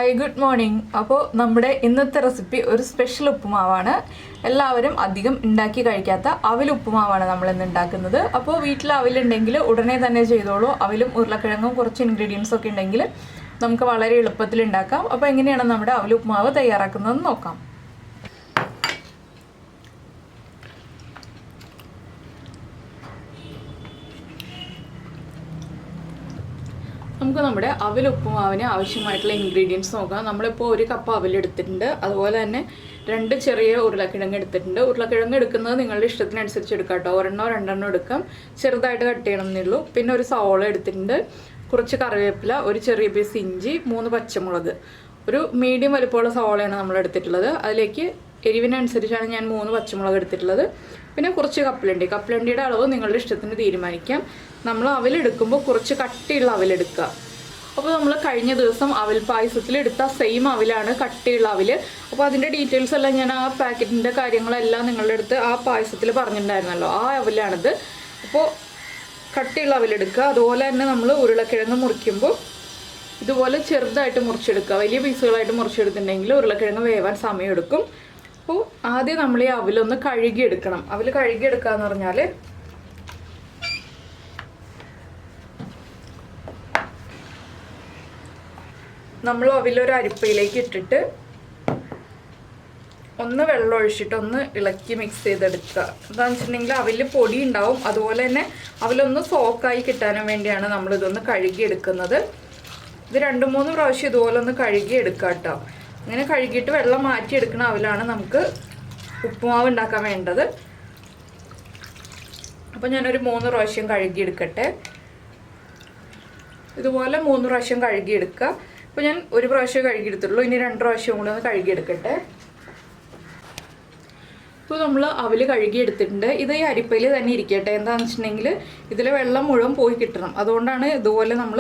Hi good morning. അപ്പോൾ നമ്മുടെ ഇന്നത്തെ റെസിപ്പി ഒരു സ്പെഷ്യൽ ഉപ്പുമാവാണ്. എല്ലാവരും അധികം ഉണ്ടാക്കി കഴിക്കാത്ത അവിൽ ഉപ്പുമാവാണ് നമ്മൾ ഇന്ന് ഉണ്ടാക്കുന്നത്. അപ്പോൾ വീട്ടിൽ അവിലുണ്ടെങ്കിൽ ഉടനെ തന്നെ ചെയ്തോളൂ. അവിലും ഉരുളക്കിഴങ്ങും കുറച്ച് ഇൻഗ്രീഡിയൻസ് ഒക്കെ ഉണ്ടെങ്കിൽ നമുക്ക് വളരെ എളുപ്പത്തിൽ ഉണ്ടാക്കാം. അപ്പോൾ എങ്ങനെയാണ് നമ്മുടെ അവിൽ ഉപ്പുമാവ് തയ്യാറാക്കുന്നതെന്ന് നോക്കാം. നമുക്ക് നമ്മുടെ അവിൽ ഉപ്പുമാവിന് ആവശ്യമായിട്ടുള്ള ഇൻഗ്രീഡിയൻസ് നോക്കാം. നമ്മളിപ്പോൾ 1 കപ്പ് അവിൽ എടുത്തിട്ടുണ്ട്. അതുപോലെ തന്നെ 2 ചെറിയ ഉരുളക്കിഴങ്ങ് എടുത്തിട്ടുണ്ട്. ഉരുളക്കിഴങ്ങ് എടുക്കുന്നത് നിങ്ങളുടെ ഇഷ്ടത്തിനനുസരിച്ച് എടുക്കാം കേട്ടോ. 1 2 എടുക്കാം. ചെറുതായിട്ട് കട്ട് ചെയ്യണമെന്നേ ഉള്ളൂ. പിന്നെ ഒരു സവോള എടുത്തിട്ടുണ്ട്, കുറച്ച് കറിവേപ്പില, ഒരു ചെറിയ പീസ് ഇഞ്ചി, 3 പച്ചമുളക്. ഒരു മീഡിയം വലിപ്പമുള്ള സവോളയാണ് നമ്മൾ എടുത്തിട്ടുള്ളത്. അതിലേക്ക് എരിവിനനുസരിച്ചാണ് ഞാൻ 3 പച്ചമുളക് എടുത്തിട്ടുള്ളത്. പിന്നെ കുറച്ച് കപ്പലണ്ടി. കപ്പലണ്ടിയുടെ അളവ് നിങ്ങളുടെ ഇഷ്ടത്തിന് തീരുമാനിക്കാം. നമ്മൾ അവിലെടുക്കുമ്പോൾ കുറച്ച് കട്ടിയുള്ള അവിലെടുക്കുക. അപ്പോൾ നമ്മൾ കഴിഞ്ഞ ദിവസം അവിൽ പായസത്തിൽ എടുത്ത സെയിം അവിലാണ്, കട്ടിയുള്ള അവിൽ. അപ്പോൾ അതിൻ്റെ ഡീറ്റെയിൽസ് എല്ലാം ഞാൻ ആ പാക്കറ്റിൻ്റെ കാര്യങ്ങളെല്ലാം നിങ്ങളുടെ അടുത്ത് ആ പായസത്തിൽ പറഞ്ഞിട്ടുണ്ടായിരുന്നല്ലോ, ആ അവിലാണിത്. അപ്പോൾ കട്ടിയുള്ള അവിലെടുക്കുക. അതുപോലെ തന്നെ നമ്മൾ ഉരുളക്കിഴങ്ങ് മുറിക്കുമ്പോൾ ഇതുപോലെ ചെറുതായിട്ട് മുറിച്ചെടുക്കുക. വലിയ പീസുകളായിട്ട് മുറിച്ചെടുത്തിട്ടുണ്ടെങ്കിൽ ഉരുളക്കിഴങ്ങ് വേവാൻ സമയമെടുക്കും. അപ്പോൾ ആദ്യം നമ്മൾ ഈ അവിലൊന്ന് കഴുകിയെടുക്കണം. അവിൽ കഴുകിയെടുക്കുക എന്ന് പറഞ്ഞാൽ നമ്മൾ അവിലൊരു അരിപ്പയിലേക്ക് ഇട്ടിട്ട് ഒന്ന് വെള്ളം ഒഴിച്ചിട്ട് ഒന്ന് ഇളക്കി മിക്സ് ചെയ്തെടുക്കുക. എന്താണെന്ന് വെച്ചിട്ടുണ്ടെങ്കിൽ അവിൽ പൊടി ഉണ്ടാവും. അതുപോലെ തന്നെ അവിലൊന്ന് സോക്കായി കിട്ടാനും വേണ്ടിയാണ് നമ്മളിതൊന്ന് കഴുകിയെടുക്കുന്നത്. ഇത് 2-3 പ്രാവശ്യം ഇതുപോലെ ഒന്ന് കഴുകിയെടുക്കുക കേട്ടോ. അങ്ങനെ കഴുകിയിട്ട് വെള്ളം മാറ്റിയെടുക്കുന്ന അവിലാണ് നമുക്ക് ഉപ്പുമാവ് ഉണ്ടാക്കാൻ വേണ്ടത്. അപ്പോൾ ഞാനൊരു 3 പ്രാവശ്യം കഴുകിയെടുക്കട്ടെ. ഇതുപോലെ 3 പ്രാവശ്യം കഴുകിയെടുക്കുക. അപ്പോൾ ഞാൻ 1 പ്രാവശ്യം കഴുകിയെടുത്തുള്ളൂ. ഇനി 2 പ്രാവശ്യം കൂടെ ഒന്ന് കഴുകിയെടുക്കട്ടെ. ഇപ്പോൾ നമ്മൾ അവിൽ കഴുകിയെടുത്തിട്ടുണ്ട്. ഇത് ഈ അരിപ്പയിൽ തന്നെ ഇരിക്കട്ടെ. എന്താണെന്ന് വെച്ചിട്ടുണ്ടെങ്കിൽ ഇതിലെ വെള്ളം മുഴുവൻ പോയി കിട്ടണം. അതുകൊണ്ടാണ് ഇതുപോലെ നമ്മൾ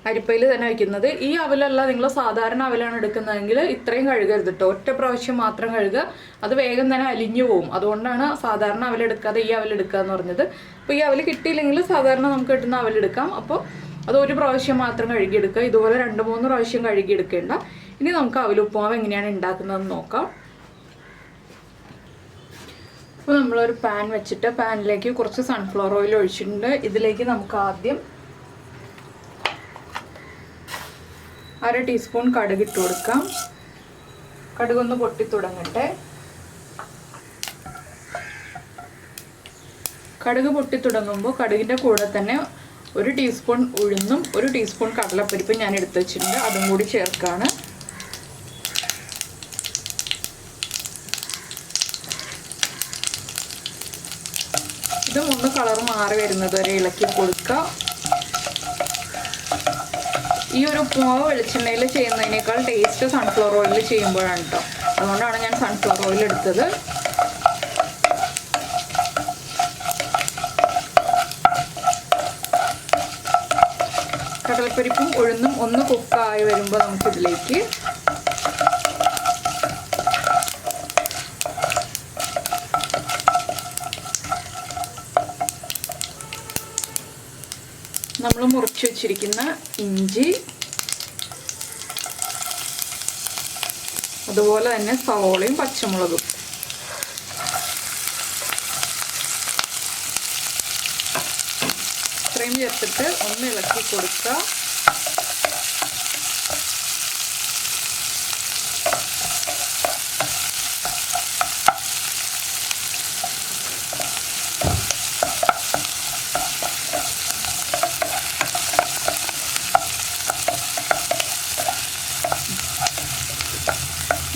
അരിപ്പയിൽ തന്നെ വയ്ക്കുന്നത്. ഈ അവിലല്ല നിങ്ങൾ സാധാരണ അവിലാണ് എടുക്കുന്നതെങ്കിൽ ഇത്രയും കഴുകരുത് കേട്ടോ. ഒറ്റ പ്രാവശ്യം മാത്രം കഴുകുക. അത് വേഗം തന്നെ അലിഞ്ഞു പോകും. അതുകൊണ്ടാണ് സാധാരണ അവിലെടുക്കാതെ ഈ അവിലെടുക്കുക എന്ന് പറഞ്ഞത്. അപ്പോൾ ഈ അവിൽ കിട്ടിയില്ലെങ്കിൽ സാധാരണ നമുക്ക് കിട്ടുന്ന അവിലെടുക്കാം. അപ്പോൾ അത് 1 പ്രാവശ്യം മാത്രം കഴുകിയെടുക്കുക. ഇതുപോലെ 2-3 പ്രാവശ്യം കഴുകിയെടുക്കേണ്ട. ഇനി നമുക്ക് അവിൽ ഉപ്പുമാവ് എങ്ങനെയാണ് ഉണ്ടാക്കുന്നതെന്ന് നോക്കാം. അപ്പോൾ നമ്മളൊരു പാൻ വെച്ചിട്ട് പാനിലേക്ക് കുറച്ച് സൺഫ്ലവർ ഓയിൽ ഒഴിച്ചിട്ടുണ്ട്. ഇതിലേക്ക് നമുക്ക് ആദ്യം 1/2 ടീസ്പൂൺ കടുക് ഇട്ട് കൊടുക്കാം. കടുകൊന്ന് പൊട്ടി തുടങ്ങട്ടെ. കടുക് പൊട്ടി തുടങ്ങുമ്പോൾ കടുകിൻ്റെ കൂടെ തന്നെ 1 ടീസ്പൂൺ ഉഴുന്നും 1 ടീസ്പൂൺ കടലപ്പരിപ്പും ഞാൻ എടുത്ത് വെച്ചിട്ടുണ്ട്. അതും കൂടി ചേർക്കാണ്. ഇത് 1 കളർ മാറി വരുന്നത് വരെ ഇളക്കി കൊടുക്കുക. ഈ ഒരു ഉപ്പുമാവ് വെളിച്ചെണ്ണയിൽ ചെയ്യുന്നതിനേക്കാൾ ടേസ്റ്റ് സൺഫ്ലവർ ഓയിലിൽ ചെയ്യുമ്പോഴാണ് കേട്ടോ. അതുകൊണ്ടാണ് ഞാൻ സൺഫ്ലവർ ഓയിൽ എടുത്തത്. കടലപ്പരിപ്പും ഉഴുന്നും ഒന്ന് കുക്കായി വരുമ്പോൾ നമുക്കിതിലേക്ക് നമ്മൾ മുറിച്ച് വെച്ചിരിക്കുന്ന ഇഞ്ചി, അതുപോലെ തന്നെ സവോളയും പച്ചമുളകും ഇത്രയും ചേർത്തിട്ട് ഒന്ന് ഇളക്കി കൊടുക്കുക.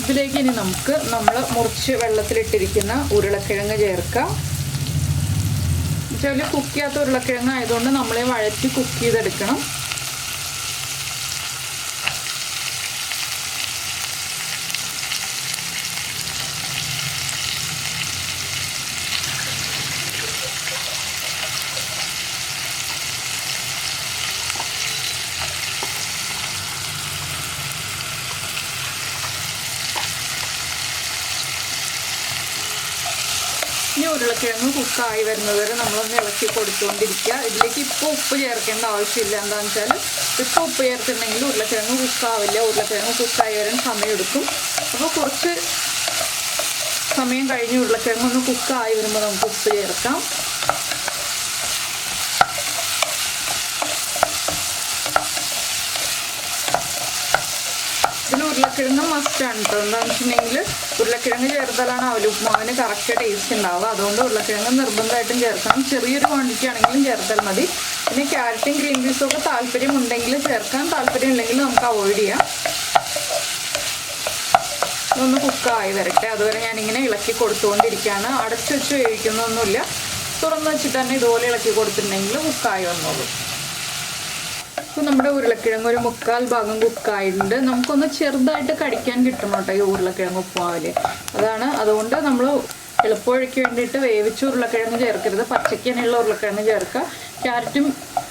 ഇതിലേക്ക് ഇനി നമുക്ക് നമ്മൾ മുറിച്ച് വെള്ളത്തിലിട്ടിരിക്കുന്ന ഉരുളക്കിഴങ്ങ് ചേർക്കാം. എന്നുവെച്ചാൽ കുക്ക് ചെയ്യാത്ത ഉരുളക്കിഴങ്ങ് ആയതുകൊണ്ട് നമ്മളെ വഴറ്റി കുക്ക് ചെയ്തെടുക്കണം. ഇനി ഉരുളക്കിഴങ്ങ് കുക്കായി വരുന്നത് വരെ നമ്മളൊന്ന് ഇളക്കി കൊടുത്തുകൊണ്ടിരിക്കുക. ഇതിലേക്ക് ഇപ്പോൾ ഉപ്പ് ചേർക്കേണ്ട ആവശ്യമില്ല. എന്താണെന്ന് വെച്ചാൽ ഇപ്പോൾ ഉപ്പ് ചേർത്തിട്ടുണ്ടെങ്കിൽ ഉരുളക്കിഴങ്ങ് കുക്കാവില്ല. ഉരുളക്കിഴങ്ങ് കുക്കായി വരാൻ സമയമെടുക്കും. അപ്പോൾ കുറച്ച് സമയം കഴിഞ്ഞ് ഉരുളക്കിഴങ്ങ് ഒന്ന് കുക്കായി വരുമ്പോൾ നമുക്ക് ഉപ്പ് ചേർക്കാം. ഇതിൽ ഉരുളക്കിഴങ്ങ് മസ്റ്റാണ് കേട്ടോ. എന്താണെന്ന് വെച്ചിട്ടുണ്ടെങ്കിൽ ഉരുളക്കിഴങ്ങ് ചേർത്താലാണ് അവൽ ഉപ്മാവിന് കറക്റ്റ് ടേസ്റ്റ് ഉണ്ടാവുക. അതുകൊണ്ട് ഉരുളക്കിഴങ്ങ് നിർബന്ധമായിട്ടും ചേർക്കണം. ചെറിയൊരു ക്വാണ്ടിറ്റി ആണെങ്കിലും ചേർത്താൽ മതി. പിന്നെ ക്യാരറ്റും ഗ്രീൻ പീസും ഒക്കെ താല്പര്യമുണ്ടെങ്കിൽ ചേർക്കാൻ, താല്പര്യം ഇല്ലെങ്കിൽ നമുക്ക് അവോയ്ഡ് ചെയ്യാം. ഇതൊന്ന് കുക്കായി വരട്ടെ. അതുവരെ ഞാനിങ്ങനെ ഇളക്കി കൊടുത്തുകൊണ്ടിരിക്കുകയാണ്. അടച്ചു വെച്ച് വേവിക്കുന്നൊന്നുമില്ല. തുറന്ന് വെച്ചിട്ട് തന്നെ ഇതുപോലെ ഇളക്കി കൊടുത്തിട്ടുണ്ടെങ്കിൽ കുക്കായി വന്നോളൂ. അപ്പോൾ നമ്മുടെ ഉരുളക്കിഴങ്ങ് ഒരു 3/4 ഭാഗം കുക്കായിട്ടുണ്ട്. നമുക്കൊന്ന് ചെറുതായിട്ട് കടിക്കാൻ കിട്ടണം കേട്ടോ ഈ ഉരുളക്കിഴങ്ങ് ഉപ്പുമാവിൽ. അതുകൊണ്ട് നമ്മൾ എളുപ്പവഴിക്ക് വേണ്ടിയിട്ട് വേവിച്ച ഉരുളക്കിഴങ്ങ് ചേർക്കരുത്. പച്ചയ്ക്ക് തന്നെയുള്ള ഉരുളക്കിഴങ്ങ് ചേർക്കുക. ക്യാരറ്റും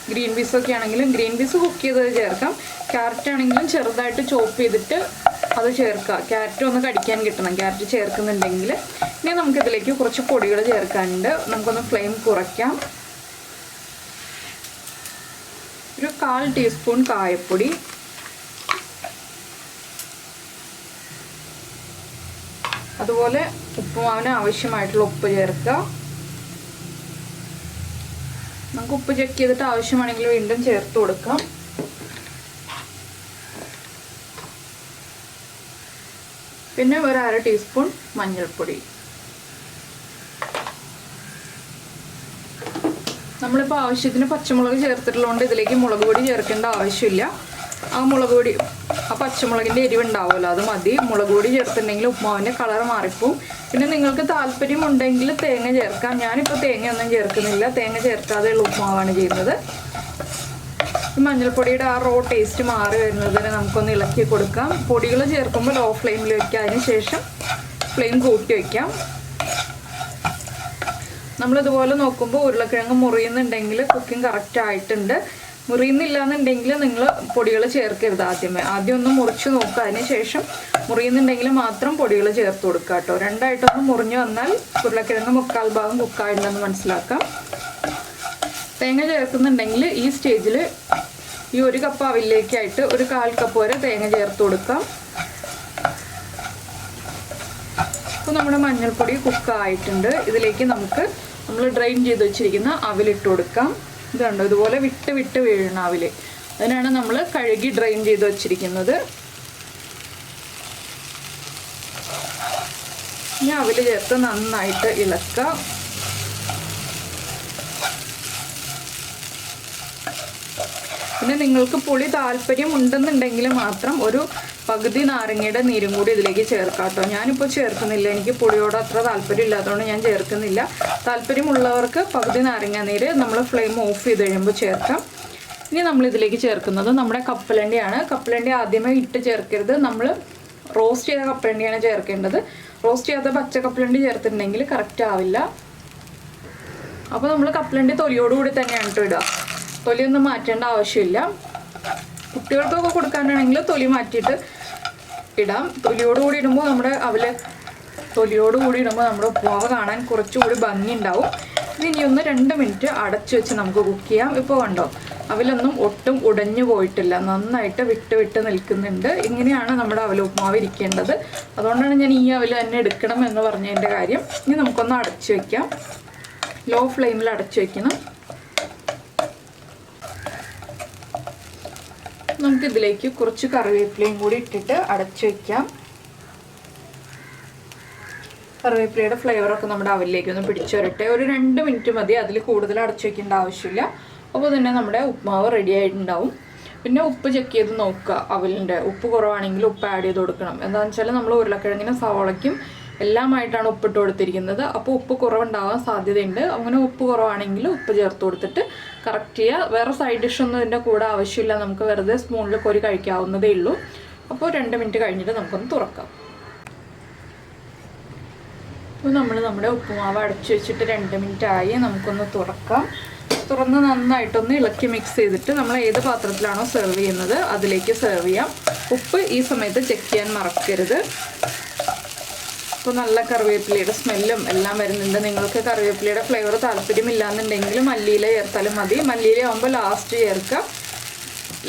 ഗ്രീൻ പീസും ഒക്കെ ആണെങ്കിലും ഗ്രീൻ പീസ് കുക്ക് ചെയ്തത് ചേർക്കാം. ക്യാരറ്റ് ആണെങ്കിലും ചെറുതായിട്ട് ചോപ്പ് ചെയ്തിട്ട് അത് ചേർക്കുക. ക്യാരറ്റ് ഒന്ന് കടിക്കാൻ കിട്ടണം ക്യാരറ്റ് ചേർക്കുന്നുണ്ടെങ്കിൽ. ഇനി നമുക്കിതിലേക്ക് കുറച്ച് പൊടികൾ ചേർക്കാനുണ്ട്. നമുക്കൊന്ന് ഫ്ലെയിം കുറയ്ക്കാം. ഒരു 1/4 ടീസ്പൂൺ കായപ്പൊടി, അതുപോലെ ഉപ്പുമാവിന് ആവശ്യമായിട്ടുള്ള ഉപ്പ് ചേർക്കുക. നമുക്ക് ഉപ്പ് ചെക്ക് ചെയ്തിട്ട് ആവശ്യമാണെങ്കിൽ വീണ്ടും ചേർത്ത് കൊടുക്കാം. പിന്നെ ഒരു 1/2 ടീസ്പൂൺ മഞ്ഞൾപ്പൊടി. നമ്മളിപ്പോൾ ആവശ്യത്തിന് പച്ചമുളക് ചേർത്തിട്ടുള്ളതുകൊണ്ട് ഇതിലേക്ക് മുളക് പൊടി ചേർക്കേണ്ട ആവശ്യമില്ല. ആ പച്ചമുളകിൻ്റെ എരിവുണ്ടാവുമല്ലോ, അത് മതി. മുളക് പൊടി ചേർത്തിട്ടുണ്ടെങ്കിൽ ഉപ്മാവിൻ്റെ കളർ മാറിപ്പോവും. പിന്നെ നിങ്ങൾക്ക് താല്പര്യമുണ്ടെങ്കിൽ തേങ്ങ ചേർക്കാം. ഞാനിപ്പോൾ തേങ്ങയൊന്നും ചേർക്കുന്നില്ല. തേങ്ങ ചേർക്കാതെയുള്ള ഉപ്മാവാണ് ചെയ്യുന്നത്. ഈ മഞ്ഞൾപ്പൊടിയുടെ ആ റോ ടേസ്റ്റ് മാറി വരുന്നതിന് നമുക്കൊന്ന് ഇളക്കി കൊടുക്കാം. പൊടികൾ ചേർക്കുമ്പോൾ ലോ ഫ്ലെയിമിൽ വയ്ക്കുക. അതിന് ശേഷം ഫ്ലെയിം കൂട്ടി വയ്ക്കാം. നമ്മളിതുപോലെ നോക്കുമ്പോൾ ഉരുളക്കിഴങ്ങ് മുറിയുന്നുണ്ടെങ്കിൽ കുക്കിംഗ് കറക്റ്റ് ആയിട്ടുണ്ട്. മുറിയുന്നില്ല എന്നുണ്ടെങ്കിൽ നിങ്ങൾ പൊടികൾ ചേർക്കരുത്. ആദ്യം ഒന്ന് മുറിച്ച് നോക്കുക. അതിന് ശേഷം മുറിയുന്നുണ്ടെങ്കിൽ മാത്രം പൊടികൾ ചേർത്ത് കൊടുക്കുക കേട്ടോ. രണ്ടായിട്ടൊന്ന് മുറിഞ്ഞു വന്നാൽ ഉരുളക്കിഴങ്ങ് 3/4 ഭാഗം കുക്കായിട്ടുണ്ടെന്ന് മനസ്സിലാക്കാം. തേങ്ങ ചേർക്കുന്നുണ്ടെങ്കിൽ ഈ സ്റ്റേജിൽ ഈ 1 കപ്പ് അവിലേക്കായിട്ട് ഒരു 1/4 കപ്പ് വരെ തേങ്ങ ചേർത്ത് കൊടുക്കാം. അപ്പോൾ നമ്മുടെ മഞ്ഞൾപ്പൊടി കുക്കായിട്ടുണ്ട്. ഇതിലേക്ക് നമ്മൾ ഡ്രെയിൻ ചെയ്ത് വെച്ചിരിക്കുന്ന അവിലിട്ട് കൊടുക്കാം. ഇതുണ്ടോ, ഇതുപോലെ വിട്ട് വീഴണം അവിൽ. അതിനാണ് നമ്മൾ കഴുകി ഡ്രെയിൻ ചെയ്ത് വെച്ചിരിക്കുന്നത്. ഇനി അവിൽ ചേർത്ത് നന്നായിട്ട് ഇളക്കുക. പിന്നെ നിങ്ങൾക്ക് പുളി താല്പര്യം ഉണ്ടെന്നുണ്ടെങ്കിൽ മാത്രം ഒരു പകുതി നാരങ്ങയുടെ നീരും കൂടി ഇതിലേക്ക് ചേർക്കാം കേട്ടോ. ഞാനിപ്പോൾ ചേർക്കുന്നില്ല. എനിക്ക് പുളിയോട് അത്ര താല്പര്യം ഇല്ലാത്തതുകൊണ്ട് ഞാൻ ചേർക്കുന്നില്ല. താല്പര്യമുള്ളവർക്ക് പകുതി നാരങ്ങ നീര് നമ്മൾ ഫ്ലെയിം ഓഫ് ചെയ്ത് കഴിയുമ്പോൾ ചേർക്കാം. ഇനി നമ്മളിതിലേക്ക് ചേർക്കുന്നത് നമ്മുടെ കപ്പലണ്ടിയാണ്. കപ്പലണ്ടി ആദ്യമേ ഇട്ട് ചേർക്കരുത്. നമ്മൾ റോസ്റ്റ് ചെയ്ത കപ്പലണ്ടിയാണ് ചേർക്കേണ്ടത്. റോസ്റ്റ് ചെയ്യാത്ത പച്ച കപ്പലണ്ടി ചേർത്തിട്ടുണ്ടെങ്കിൽ കറക്റ്റ് ആവില്ല. അപ്പോൾ നമ്മൾ കപ്പലണ്ടി തൊലിയോടുകൂടി തന്നെയാണ് ഇടുക. തൊലിയൊന്നും മാറ്റേണ്ട ആവശ്യമില്ല. കുട്ടികൾക്കൊക്കെ കൊടുക്കാനാണെങ്കിൽ തൊലി മാറ്റിയിട്ട് ഇടാം. തൊലിയോടുകൂടി ഇടുമ്പോൾ നമ്മുടെ ഉപ്പുമാവ് കാണാൻ കുറച്ചുകൂടി ഭംഗി ഉണ്ടാവും. ഇനി ഒന്ന് 2 മിനിറ്റ് അടച്ചു വെച്ച് നമുക്ക് കുക്ക് ചെയ്യാം. ഇപ്പോൾ കണ്ടോ, അവലൊന്നും ഒട്ടും ഉടഞ്ഞു പോയിട്ടില്ല. നന്നായിട്ട് വിട്ട് നിൽക്കുന്നുണ്ട്. ഇങ്ങനെയാണ് നമ്മുടെ അവൽ ഉപ്പുമാവ് ഇരിക്കേണ്ടത്. അതുകൊണ്ടാണ് ഞാൻ ഈ അവൽ തന്നെ എടുക്കണം എന്ന് പറഞ്ഞതിൻ്റെ കാര്യം. ഇനി നമുക്കൊന്ന് അടച്ചു വയ്ക്കാം. ലോ ഫ്ലെയിമിൽ അടച്ചു വയ്ക്കണം. നമുക്കിതിലേക്ക് കുറച്ച് കറിവേപ്പിലയും കൂടി ഇട്ടിട്ട് അടച്ചു വയ്ക്കാം. കറിവേപ്പിലയുടെ ഫ്ലേവറൊക്കെ നമ്മുടെ അവലിലേക്ക് ഒന്ന് പിടിച്ചു വരട്ടെ. ഒരു 2 മിനിറ്റ് മതി. അതിൽ കൂടുതൽ അടച്ചു വയ്ക്കേണ്ട ആവശ്യമില്ല. അപ്പോൾ തന്നെ നമ്മുടെ ഉപ്മാവ് റെഡി ആയിട്ടുണ്ടാവും. പിന്നെ ഉപ്പ് ചെക്ക് ചെയ്ത് നോക്കുക. അവലിൻ്റെ ഉപ്പ് കുറവാണെങ്കിൽ ഉപ്പ് ആഡ് ചെയ്ത് കൊടുക്കണം. എന്താണെന്ന് വെച്ചാൽ നമ്മൾ ഉരുളക്കിഴങ്ങിനും സവാളയ്ക്കും എല്ലാമായിട്ടാണ് ഉപ്പിട്ട് കൊടുത്തിരിക്കുന്നത്. അപ്പോൾ ഉപ്പ് കുറവുണ്ടാവാൻ സാധ്യതയുണ്ട്. അങ്ങനെ ഉപ്പ് കുറവാണെങ്കിൽ ഉപ്പ് ചേർത്ത് കൊടുത്തിട്ട് കറക്റ്റ് ചെയ്യുക. വേറെ സൈഡ് ഡിഷൊന്നും ഇതിൻ്റെ കൂടെ ആവശ്യമില്ല. നമുക്ക് വെറുതെ സ്പൂണിൽ കോരി കഴിക്കാവുന്നതേ ഉള്ളൂ. അപ്പോൾ 2 മിനിറ്റ് കഴിഞ്ഞിട്ട് നമുക്കൊന്ന് തുറക്കാം. അപ്പോൾ നമ്മുടെ ഉപ്പുമാവ് അടച്ചു വെച്ചിട്ട് 2 മിനിറ്റ് ആയി. നമുക്കൊന്ന് തുറക്കാം. തുറന്ന് നന്നായിട്ടൊന്ന് ഇളക്കി മിക്സ് ചെയ്തിട്ട് നമ്മൾ ഏത് പാത്രത്തിലാണോ സെർവ് ചെയ്യുന്നത് അതിലേക്ക് സെർവ് ചെയ്യാം. ഉപ്പ് ഈ സമയത്ത് ചെക്ക് ചെയ്യാൻ മറക്കരുത്. അപ്പോൾ നല്ല കറിവേപ്പിലയുടെ സ്മെല്ലും എല്ലാം വരുന്നുണ്ട്. നിങ്ങൾക്ക് കറിവേപ്പിലയുടെ ഫ്ലേവർ താല്പര്യമില്ലാന്നുണ്ടെങ്കിൽ മല്ലിയില ചേർത്താലും മതി. മല്ലിയില ആകുമ്പോൾ ലാസ്റ്റ് ചേർക്കുക.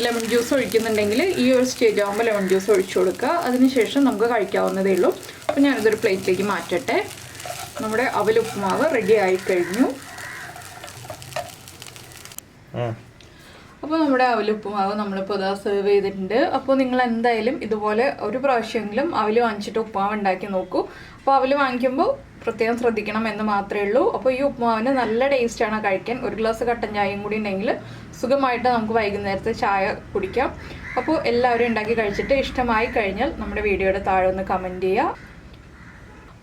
ലെമൺ ജ്യൂസ് ഒഴിക്കുന്നുണ്ടെങ്കിൽ ഈ ഒരു സ്റ്റേജ് ആകുമ്പോൾ ലെമൺ ജ്യൂസ് ഒഴിച്ചു കൊടുക്കുക. അതിനുശേഷം നമുക്ക് കഴിക്കാവുന്നതേ ഉള്ളൂ. അപ്പോൾ ഞാനിതൊരു പ്ലേറ്റിലേക്ക് മാറ്റട്ടെ. നമ്മുടെ അവൽ ഉപ്പുമാവ് റെഡി ആയിക്കഴിഞ്ഞു. അപ്പോൾ നമ്മുടെ അവൽ ഉപ്പുമാവ് നമ്മളിപ്പോൾ ഇതാ സെർവ് ചെയ്തിട്ടുണ്ട്. അപ്പോൾ നിങ്ങൾ എന്തായാലും ഇതുപോലെ ഒരു പ്രാവശ്യമെങ്കിലും അവൽ വാങ്ങിച്ചിട്ട് ഉപ്പുമാവ് ഉണ്ടാക്കി നോക്കൂ. അപ്പോൾ അവൽ വാങ്ങിക്കുമ്പോൾ പ്രത്യേകം ശ്രദ്ധിക്കണം എന്ന് മാത്രമേ ഉള്ളൂ. അപ്പോൾ ഈ ഉപ്പുമാവിന് നല്ല ടേസ്റ്റാണ് കഴിക്കാൻ. ഒരു ഗ്ലാസ് കട്ടൻ ചായയും കൂടി ഉണ്ടെങ്കിൽ സുഖമായിട്ട് നമുക്ക് വൈകുന്നേരത്തെ ചായ കുടിക്കാം. അപ്പോൾ എല്ലാവരും ഉണ്ടാക്കി കഴിച്ചിട്ട് ഇഷ്ടമായി കഴിഞ്ഞാൽ നമ്മുടെ വീഡിയോയുടെ താഴെ ഒന്ന് കമൻറ്റ് ചെയ്യുക.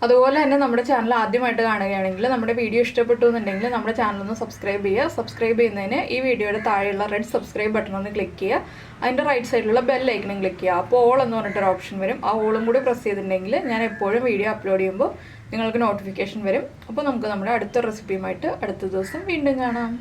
അതുപോലെ തന്നെ നമ്മുടെ ചാനൽ ആദ്യമായിട്ട് കാണുകയാണെങ്കിൽ നമ്മുടെ വീഡിയോ ഇഷ്ടപ്പെട്ടു എന്നുണ്ടെങ്കിൽ നമ്മുടെ ചാനൽ ഒന്ന് സബ്സ്ക്രൈബ് ചെയ്യുക. സബ്സ്ക്രൈബ് ചെയ്യുന്നതിന് ഈ വീഡിയോയുടെ താഴെയുള്ള റെഡ് സബ്സ്ക്രൈബ് ബട്ടൺ ഒന്ന് ക്ലിക്ക് ചെയ്യുക. അതിൻ്റെ റൈറ്റ് സൈഡിലുള്ള ബെൽ ഐക്കണും ക്ലിക്ക് ചെയ്യുക. അപ്പോൾ ഓൾ എന്ന് പറഞ്ഞിട്ടൊരു ഓപ്ഷൻ വരും. ആ ഓളും കൂടി പ്രസ് ചെയ്തിട്ടുണ്ടെങ്കിൽ ഞാൻ എപ്പോഴും വീഡിയോ അപ്ലോഡ് ചെയ്യുമ്പോൾ നിങ്ങൾക്ക് നോട്ടിഫിക്കേഷൻ വരും. അപ്പോൾ നമുക്ക് നമ്മുടെ അടുത്ത റെസിപ്പിയുമായിട്ട് അടുത്ത ദിവസം വീണ്ടും കാണാം.